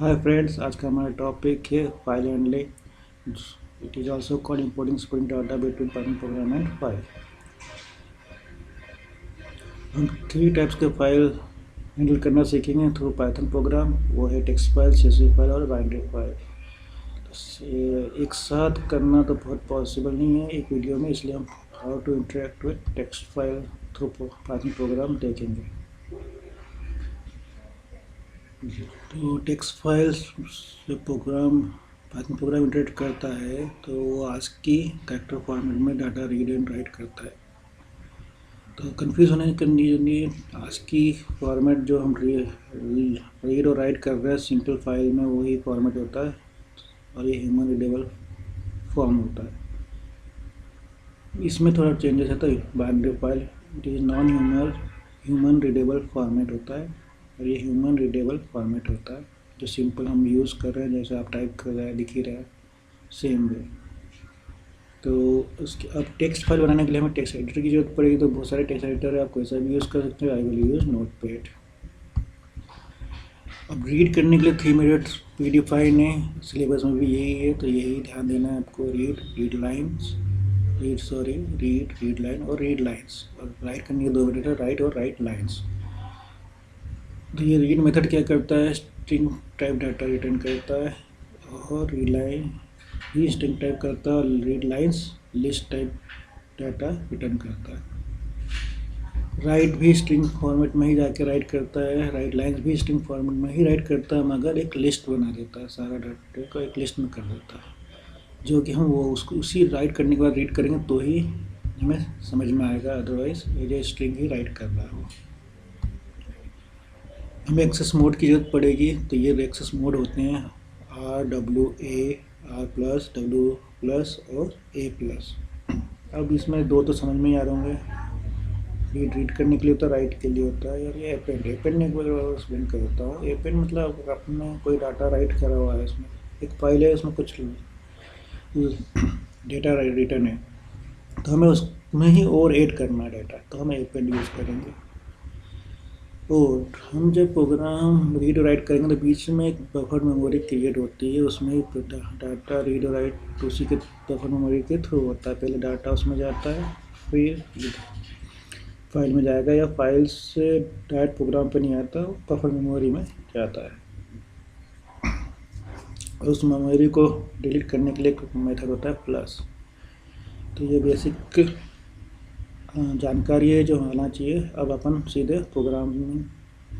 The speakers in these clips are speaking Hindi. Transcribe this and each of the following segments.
हाय फ्रेंड्स, आज का हमारा टॉपिक है file handling. It is also called importing spring data between Python programme and file. हम थ्री टाइप्स के फाइल हैंडल करना सीखेंगे थ्रू पाइथन प्रोग्राम। वो है टेक्स्ट फाइल, सीएसवी फाइल और बाइनरी फाइल। एक साथ करना तो बहुत पॉसिबल नहीं है एक वीडियो में, इसलिए हम how to interact with text file through Python program देखेंगे। तो टेक्स्ट फाइल्स जो पाइथन प्रोग्राम इंटरेक्ट करता है तो वो ASCII कैरेक्टर फॉर्मेट में डाटा रीड एंड राइट करता है। तो कंफ्यूज होने की नहीं, ASCII फॉर्मेट जो हम रीड और राइट कर रहे हैं सिंपल फाइल में वही फॉर्मेट होता है और ये ह्यूमन रीडेबल फॉर्म होता है। इसमें थोड़ा चेंजेस है। तो binary file it is non human readable format होता है और ये ह्यूमन रीडेबल फॉर्मेट होता है जो सिंपल हम यूज़ कर रहे हैं, जैसे आप टाइप कर रहे हैं दिख ही रहा है सेम वे। तो उसके अब टेक्स्ट फाइल बनाने के लिए हमें टेक्स्ट एडिटर की जरूरत पड़ेगी। तो बहुत सारे टेक्स्ट एडिटर है, आप कोई सा भी यूज़ कर सकते हैं। I will use notepad. अब रीड करने के लिए 3 मिनट्स प्रीडिफाइंड है, सिलेबस में भी यही है, तो यही ध्यान देना है आपको। रीड लाइन और रीड लाइन्स। और राइट करने के 2 मिनट है, राइट और राइट लाइन्स। तो ये रीड मेथड क्या करता है, स्ट्रिंग टाइप डाटा रिटर्न करता है और रीड लाइन भी स्ट्रिंग टाइप करता है और read lines list type data return करता है। राइट भी स्ट्रिंग फॉर्मेट में ही जाके राइट करता है, राइट लाइन्स भी स्ट्रिंग फॉर्मेट में ही राइट करता है, मगर एक लिस्ट बना देता है, सारा डाटा को एक लिस्ट में कर देता है, जो कि हम वो उसको उसी राइट करने के बाद रीड करेंगे तो ही हमें समझ में आएगा, अदरवाइज ये स्ट्रिंग ही राइट कर रहा है वो। हमें एक्सेस मोड की ज़रूरत पड़ेगी। तो ये एक्सेस मोड होते हैं RWA, R+, W+ और A+। अब इसमें दो तो समझ में ही आ रहे होंगे। रीड करने के लिए होता है, राइट के लिए होता है। और ये एपेंड एक बार एक्सप्लेन कर देता हूँ। एपेंड मतलब आपने कोई डाटा राइट करा हुआ है, इसमें एक फाइल है, उसमें कुछ डेटा रिटर्न है, तो हमें उसमें ही और ऐड करना है डाटा, तो हम एपेंड यूज़ करेंगे। और हम जब प्रोग्राम रीड और राइट करेंगे तो बीच में एक बफर मेमोरी क्रिएट होती है, उसमें डाटा रीड और राइट उसी के बफर मेमोरी के थ्रू होता है। पहले डाटा उसमें जाता है, फिर फाइल में जाएगा, या फाइल से डायरेक्ट प्रोग्राम पे नहीं आता, बफर मेमोरी में जाता है। और उस मेमोरी को डिलीट करने के लिए एक मेथड होता है प्लस। तो ये बेसिक जानकारी है जो आना चाहिए। अब अपन सीधे प्रोग्राम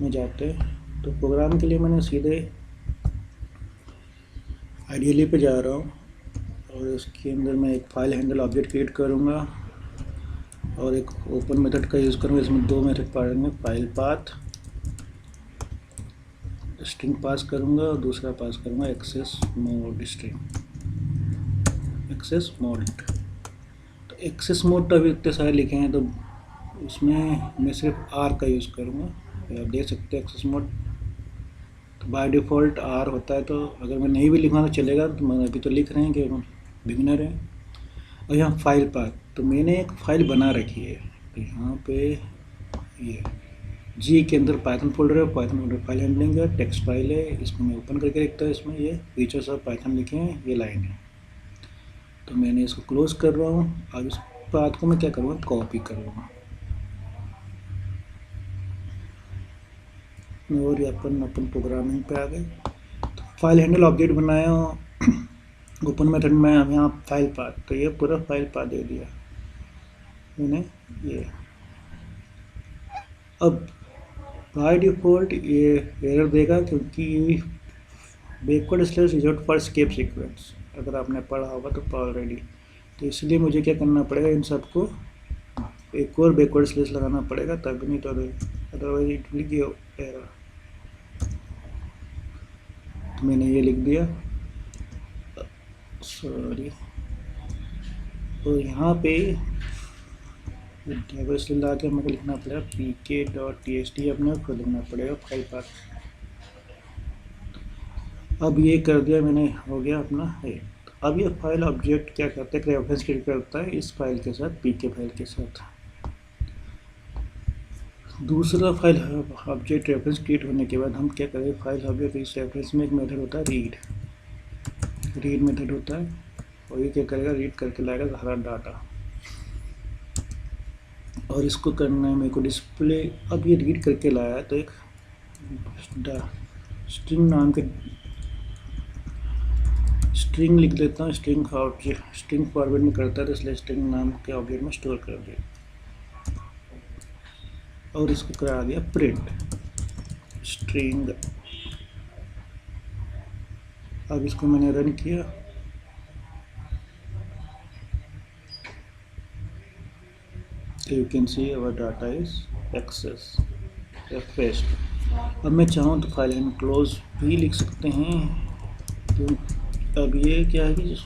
में जाते हैं। तो प्रोग्राम के लिए मैंने सीधे आइडियली पे जा रहा हूँ और उसके अंदर मैं एक फाइल हैंडल ऑब्जेक्ट क्रिएट करूँगा और एक ओपन मेथड का यूज़ करूँगा। इसमें 2 मेथड पढ़ेंगे, फाइल पाथ स्ट्रिंग पास करूँगा और दूसरा पास करूँगा access mode string, access mode. तो एक्सेस मोड तो अभी इतने सारे लिखे हैं, तो उसमें मैं सिर्फ R का यूज़ करूँगा। आप देख सकते हैं एक्सेस मोड तो बाय डिफ़ॉल्ट R होता है। तो अगर मैं नहीं भी लिखना तो चलेगा, तो मैं अभी तो लिख रहे हैं कि बिगिनर है। और यहाँ फाइल पाथ, तो मैंने एक फ़ाइल बना रखी है। तो यहाँ पे ये जी के अंदर पाइथन फोल्डर है, पाइथन फोल्डर फाइल हैंडलिंग है, टेक्स्ट फाइल है। इसको मैं ओपन करके रखता हूँ। इसमें ये फीचर्स ऑफ पाइथन लिखे हैं, ये लाइन है। तो मैंने इसको क्लोज कर रहा हूँ। अब इस पाथ को मैं क्या करूँगा, कॉपी करूँगा और ये अपन प्रोग्रामिंग पे आ गए। तो फाइल हैंडल ऑब्जेक्ट बनाया ओपन मेथड में। अब यहाँ फाइल पाथ, तो ये पूरा फाइल पाथ दे दिया मैंने ये। अब बाय डिफ़ॉल्ट ये एरर देगा क्योंकि backward slash reserve for escape sequence, अगर आपने पढ़ा होगा तो ऑलरेडी। तो इसलिए मुझे क्या करना पड़ेगा, इन सबको एक और बैकवर्ड स्लैश लगाना पड़ेगा, तब नहीं तो otherwise it will give error. तो मैंने ये लिख दिया, सॉरी। तो यहाँ पे इसलिए ला के हमें लिखना पड़ेगा pk.txt, अपने को लिखना पड़ेगा फाइल पाथ। अब ये कर दिया मैंने, हो गया अपना है। अब ये फाइल ऑब्जेक्ट क्या करता है, रेफरेंस क्रिएट करता है इस फाइल के साथ, पीके फाइल के साथ। दूसरा फाइल ऑब्जेक्ट रेफरेंस क्रिएट होने के बाद हम क्या करें, फाइल ऑब्जेक्ट रेफरेंस में एक मेथड होता है रीड मेथड होता है, और ये क्या करेगा, रीड करके लाएगा सारा डाटा, और इसको करना है मेरे को डिस्प्ले। अब ये रीड करके लाया है तो एक स्ट्रिंग नाम के स्ट्रिंग लिख देता हूँ, स्ट्रिंग फॉर्मेट में करता है तो इसलिए स्ट्रिंग नाम के ऑब्जेक्ट में स्टोर कर दिया, और इसको करा दिया प्रिंट स्ट्रिंग। अब इसको मैंने रन किया, you can see our data is access refreshed. अब मैं चाहूँ तो फाइल एंड क्लोज भी लिख सकते हैं। तो अब ये क्या है कि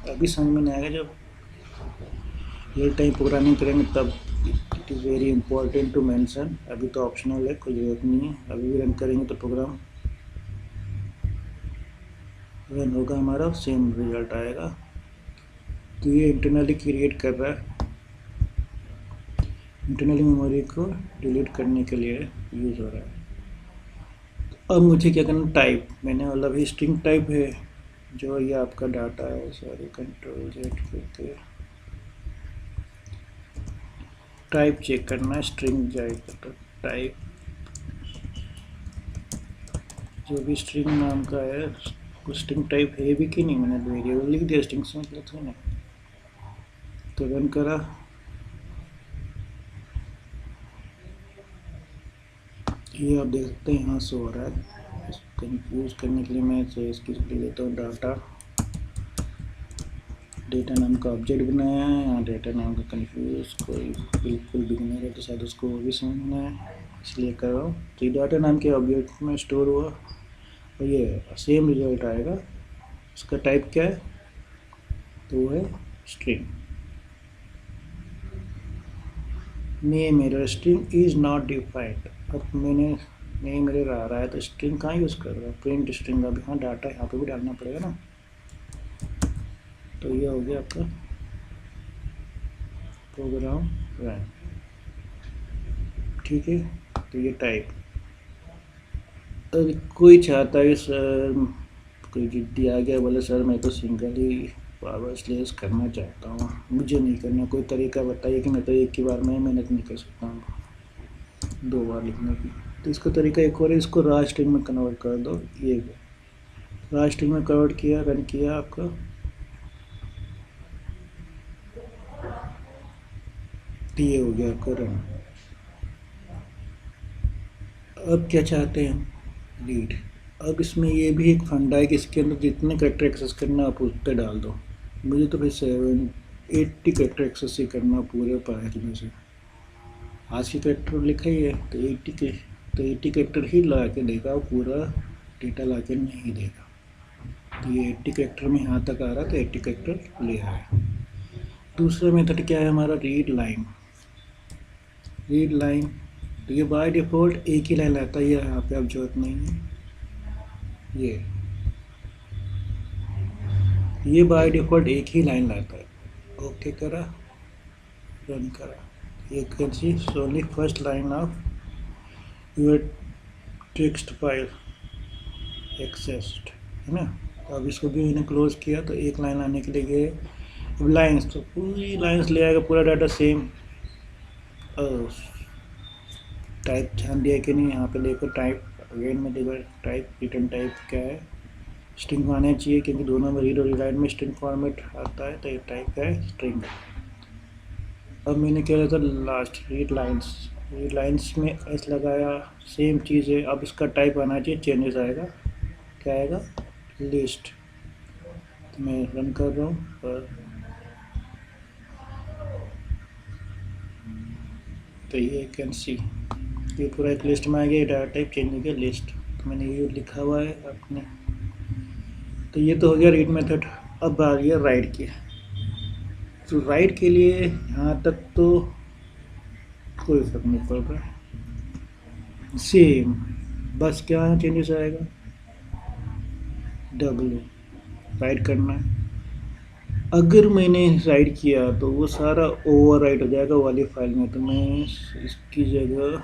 अभी समझ में नहीं आएगा, जब रियल टाइम प्रोग्रामिंग करेंगे तब it is very important to mention. अभी तो ऑप्शनल है, कोई ज़रूरत नहीं है। अभी भी रन करेंगे तो प्रोग्राम रन होगा हमारा, सेम रिजल्ट आएगा। तो ये इंटरनली क्रिएट कर रहा है, इंटरनली मेमोरी को डिलीट करने के लिए यूज़ हो रहा है। अब मुझे क्या करना, टाइप मैंने मतलब ही स्ट्रिंग टाइप है जो ये आपका डाटा है, सॉरी कंट्रोल जेड करके टाइप चेक करना है, स्ट्रिंग जाएगा तो टाइप जो भी स्ट्रिंग नाम का है वो स्ट्रिंग टाइप है भी कि नहीं, मैंने वेरिएबल लिख दिया स्ट्रिंग से मतलब था ना। तो रन करा, ये आप देख सकते हैं यहाँ से हो रहा है। इसको कंफ्यूज करने के लिए मैं इसकी ले लेता हूँ डेटा नाम का ऑब्जेक्ट बनाया है, यहाँ डेटा नाम का कंफ्यूज कोई बिल्कुल बिगनर है तो शायद उसको वो भी समझना है, इसलिए कर रहा हूँ। तो ये डाटा नाम के ऑब्जेक्ट में स्टोर हुआ और ये सेम रिजल्ट आएगा। इसका टाइप क्या है, तो वो है string. Name error string is not defined. अब मैंने नेम एरर आ रहा है तो स्ट्रिंग कहाँ यूज़ कर रहा है, प्रिंट स्ट्रिंग। अब यहाँ डाटा यहाँ पे भी डालना पड़ेगा ना। तो ये हो गया आपका प्रोग्राम रन, ठीक है। तो ये टाइप। अब कोई चाहता है सर, कोई जिद्दी आ गया बोले सर मैं तो सिंगल ही पावर स्लेस करना चाहता हूँ, मुझे नहीं करना, कोई तरीका बताइए कि मैं तो एक ही बार में मेहनत नहीं कर सकता हूँ 2 बार लिखने की। तो इसका तरीका एक और है, इसको राज स्ट्रिंग में कन्वर्ट कर दो। ये राज स्ट्रिंग में कन्वर्ट किया, रन किया आपका, ये हो गया आपका रन। अब क्या चाहते हैं, रीड। अब इसमें ये भी एक फंडा है कि इसके अंदर जितने कैरेक्टर एक्सेस करना आप उतने डाल दो। मुझे तो भाई 780 कैरेक्टर एक्सेस ही करना पूरे पाँच में से। आज की कैरेक्टर लिखा ही है तो 80 कैरेक्टर ही ला के देगा, पूरा डेटा ला के नहीं देगा। तो ये 80 कैरेक्टर में यहाँ तक आ रहा है तो 80 कैरेक्टर ले आया। दूसरा मेथड क्या है हमारा, रीड लाइन। तो ये बाय डिफ़ॉल्ट एक ही लाइन लाता है, ये यहाँ पे अब जरूरत नहीं है। ये बाय डिफ़ॉल्ट एक ही लाइन लाता है। ओके करा, रन करा, ये can see only first line of your text file accessed, है ना। अब इसको भी मैंने क्लोज किया तो एक लाइन आने के लिए गए। अब लाइन्स तो पूरी लाइन्स ले आएगा, पूरा डाटा सेम। टाइप ध्यान दिया कि नहीं, यहाँ पे देखो टाइप अगेन में देखो टाइप, रिटर्न टाइप क्या है, स्ट्रिंग आना चाहिए क्योंकि दोनों में रीड और राइट में स्ट्रिंग फॉर्मेट आता है। तो ये टाइप का है स्ट्रिंग। अब मैंने क्या था लास्ट रीड लाइन्स में एस लगाया, सेम चीज़ है। अब इसका टाइप आना चाहिए, चेंजेस आएगा, क्या आएगा, लिस्ट। तो मैं रन कर रहा हूँ पर तो ये कैन सी ये पूरा एक लिस्ट में आ गया, डाटा टाइप चेंज हो गया लिस्ट। तो मैंने ये लिखा हुआ है अपने। तो ये तो हो गया रीड मेथड। अब आ गया राइट की। तो राइट के लिए यहाँ तक तो कोई फर्क नहीं पड़ रहा, सेम, बस क्या चेंजेस आएगा, W राइट करना है। अगर मैंने राइट किया तो वो सारा ओवर राइट हो जाएगा वाली फाइल में। तो मैं इसकी जगह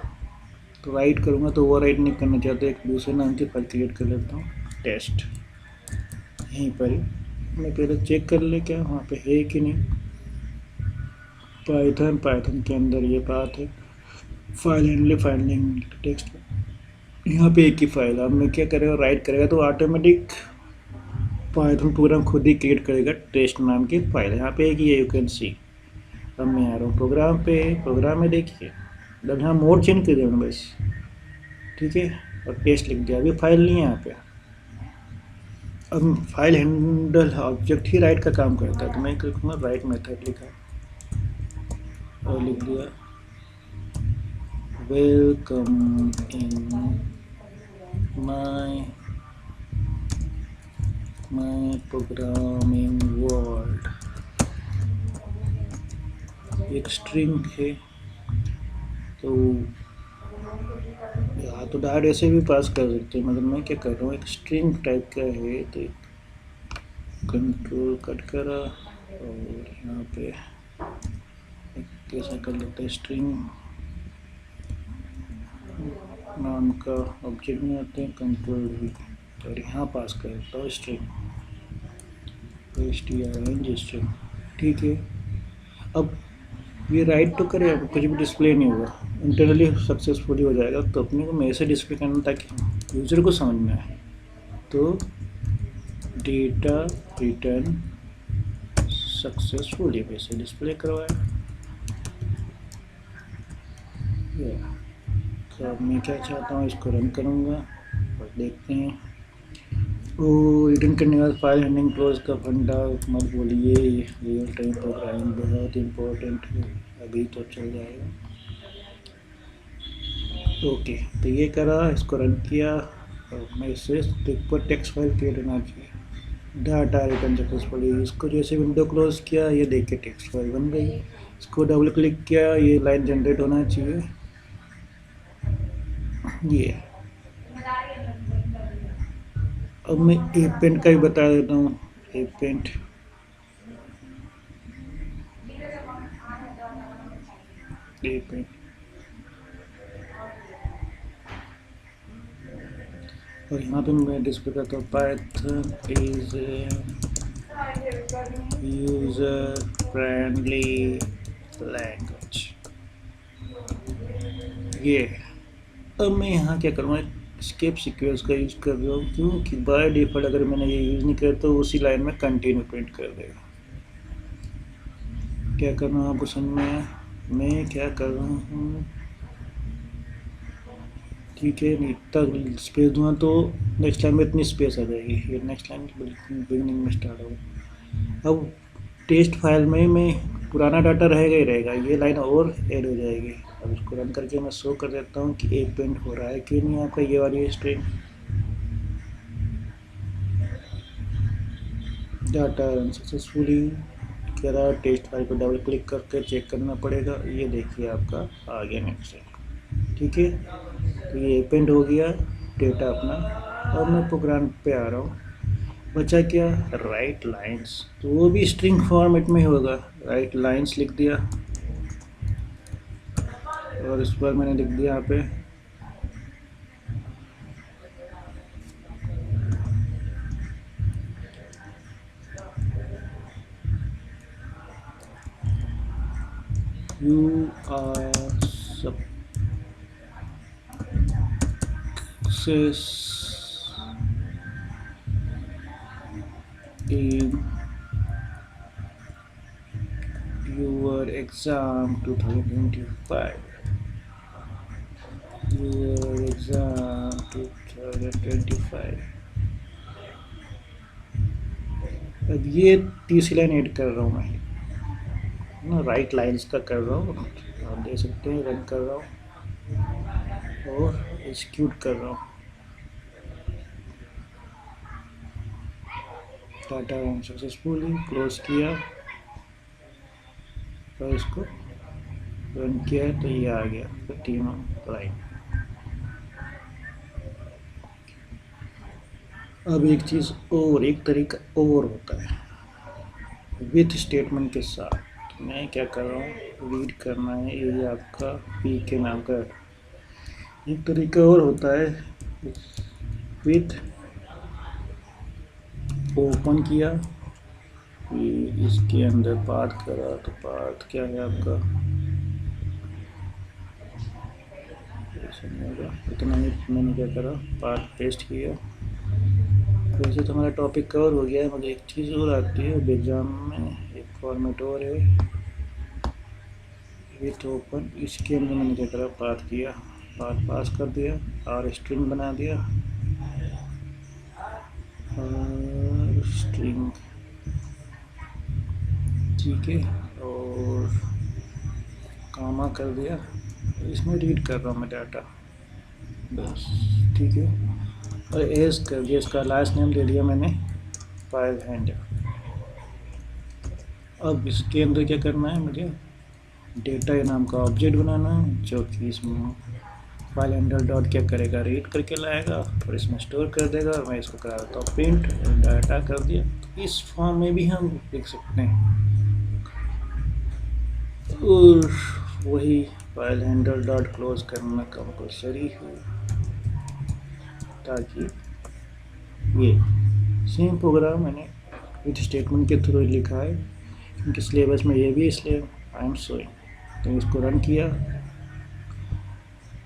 तो राइट करूँगा तो ओवर राइट नहीं करना चाहते, एक दूसरे नाम की फाइल क्रिएट कर लेता हूँ, टेस्ट। यहीं पर ही मैं पहले चेक कर ले क्या वहाँ पे है कि नहीं। पाइथन के अंदर ये बात है, फाइल हैंडलिंग टेक्स्ट, यहाँ पे एक ही फाइल। अब मैं क्या करेगा, राइट करेगा तो ऑटोमेटिक पाइथन प्रोग्राम खुद ही क्रिएट करेगा टेस्ट नाम की फाइल। यहाँ पे एक ही है, यू कैन सी। अब मैं आ रहा हूँ प्रोग्राम पे, प्रोग्राम में देखिए, अब यहाँ मोड चेंज कर दिया मैंने बस, ठीक है, और टेस्ट लिख दिया। अभी फाइल नहीं है यहाँ पे। अब फाइल हैंडल ऑब्जेक्ट ही राइट का काम करता है, तो मैं लिखूँगा राइट मेथड लिखा और लिख दिया welcome in my programming world. एक स्ट्रिंग है, तो या तो डायरेक्ट ऐसे भी पास कर सकते हैं, मगर मैं क्या कर रहा हूँ, एक स्ट्रिंग टाइप का है, तो एक कंट्रोल कट करा और यहाँ पे कैसा कर लेते हैं, स्ट्रिंग नाम का ऑब्जेक्ट में आते हैं, कंट्रोल भी, और यहाँ पास करता हूँ स्ट्रिंग, string, ठीक है। अब ये राइट तो करे, अब कुछ भी डिस्प्ले नहीं होगा, इंटरनली सक्सेसफुली हो जाएगा। तो अपने को मैं ऐसे डिस्प्ले करना ताकि यूज़र को समझ में आए। तो डेटा रिटर्न सक्सेसफुली वैसे डिस्प्ले करवाया। तो अब मैं क्या चाहता हूँ, इसको रन करूँगा और देखते हैं। वो रिटर्न करने के बाद फाइल हैंडलिंग क्लोज का फंडा मत बोलिए, रियल टाइम प्रोग्रामिंग बहुत इम्पोर्टेंट है, अभी तो चल जाएगा। ओके, तो ये करा, इसको रन किया और मैं इससे पर टेक्स्ट फाइल क्रिएट होना चाहिए, डाटा रिटर्न सक्सेसफुली। इसको जैसे विंडो क्लोज किया, ये देख के टेक्स्ट फाइल बन गई। इसको डबल क्लिक किया, ये लाइन जनरेट होना चाहिए, ये। अब मैं एपेंट का ही बता देता हूँ, एपेंट और यहाँ पे मैं डिस्प्ले करता हूँ Python is user friendly language, ये। अब मैं यहाँ क्या करूँगा, स्केप सीक्वेंस का यूज़ कर रहा हूँ, क्योंकि बाय डिफ़ॉल्ट अगर मैंने ये यूज़ नहीं किया तो उसी लाइन में कंटिन्यू प्रिंट कर देगा। क्या करना है आपको समझ में, मैं क्या कर रहा हूँ, ठीक है, इतना स्पेस दूँगा तो नेक्स्ट लाइन में इतनी स्पेस आ जाएगी, ये नेक्स्ट लाइन बिगिनिंग में स्टार्ट होगा। अब टेस्ट फाइल में मैं पुराना डाटा रहेगा ही रहेगा, ये लाइन और ऐड हो जाएगी। अब इसको रन करके मैं शो कर देता हूँ कि एक पेंट हो रहा है कि नहीं आपका, ये वाली स्ट्रिंग डाटा रन सक्सेसफुली कह रहा है। टेस्ट फाइल पर डबल क्लिक करके चेक करना पड़ेगा, ये देखिए आपका आ गया नेक्स्ट, ठीक है। तो ये पेंट हो गया डेटा अपना। अब मैं प्रोग्राम पे आ रहा हूँ, बचा क्या, राइट लाइंस, तो वो भी स्ट्रिंग फॉर्मेट में होगा, राइट लाइंस लिख दिया और इस पर मैंने लिख दिया यहाँ पे you are success in your exam 2025, your exam 2025। अब ये तीसरी लाइन ऐड कर रहा हूँ मैं ना, राइट लाइंस का कर रहा हूँ, आप देख सकते हैं, रन कर रहा हूँ और एग्जीक्यूट कर रहा हूँ। डाटा सक्सेसफुली क्लोज किया और इसको रन किया तो ये आ गया तीनों लाइन। अब एक चीज़ और, एक तरीका और होता है विथ स्टेटमेंट के साथ। मैं क्या कर रहा हूँ, रीड करना है, ये आपका पी के नाम का एक तरीका और होता है, विथ ओपन किया, इसके अंदर पाथ करा, तो पाथ क्या है आपका, इतना ही मैंने क्या करा, पाथ पेस्ट किया। वैसे तो हमारा टॉपिक कवर हो गया है, मुझे एक चीज़ और आती है एग्जाम में, एक फॉर्मेट और है विथ ओपन, इसके अंदर मैंने क्या करा, पाथ किया, पाथ पास कर दिया और स्ट्रिंग बना दिया, और स्ट्रिंग, ठीक है, और कामा कर दिया, इसमें रीड कर रहा हूँ मैं डाटा, बस ठीक है, और एज कर दिया, इसका लास्ट नेम दे दिया मैंने फाइल हैंडल। अब इसके अंदर क्या करना है, मुझे डेटा नाम का ऑब्जेक्ट बनाना है, जो कि इसमें फाइल हैंडल डॉट क्या करेगा, रीड करके लाएगा और इसमें स्टोर कर देगा, और मैं इसको करा देता हूँ प्रिंट, डाटा कर दिया। तो इस फॉर्म में भी हम लिख सकते हैं, और वही फाइल हैंडल डॉट क्लोज करना कंपलसरी है, ताकि ये सेम प्रोग्राम मैंने विथ स्टेटमेंट के थ्रू लिखा है, क्योंकि सिलेबस में ये भी, इसलिए आई एम शोइंग। तो इसको रन किया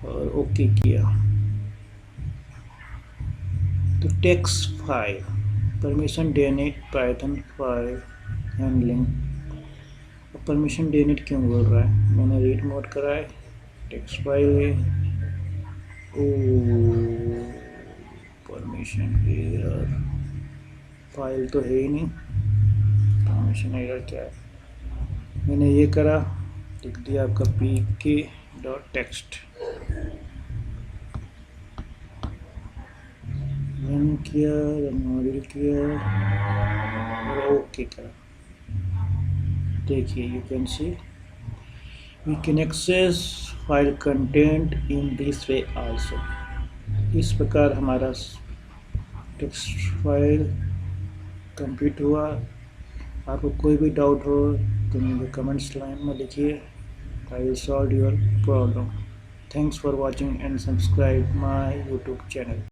और ओके किया, तो text file permission डेनेट Python file handling, permission डेनेट क्यों बोल रहा है, मैंने रीड मोड करा है, टेक्स्ट फाइल है, ओ परमिशन एरर, फाइल तो है ही नहीं, परमिशन एरर क्या है, मैंने ये करा, लिख दिया आपका pk.text, रन किया, मॉड्यूल किया और ओके करा। देखिए you can see we can access file content in this way also. इस प्रकार हमारा टेक्स्ट फाइल कंप्लीट हुआ। आपको कोई भी डाउट हो तो मुझे कमेंट्स लाइन में लिखिए, I will solve your problem. Thanks for watching and subscribe my YouTube channel.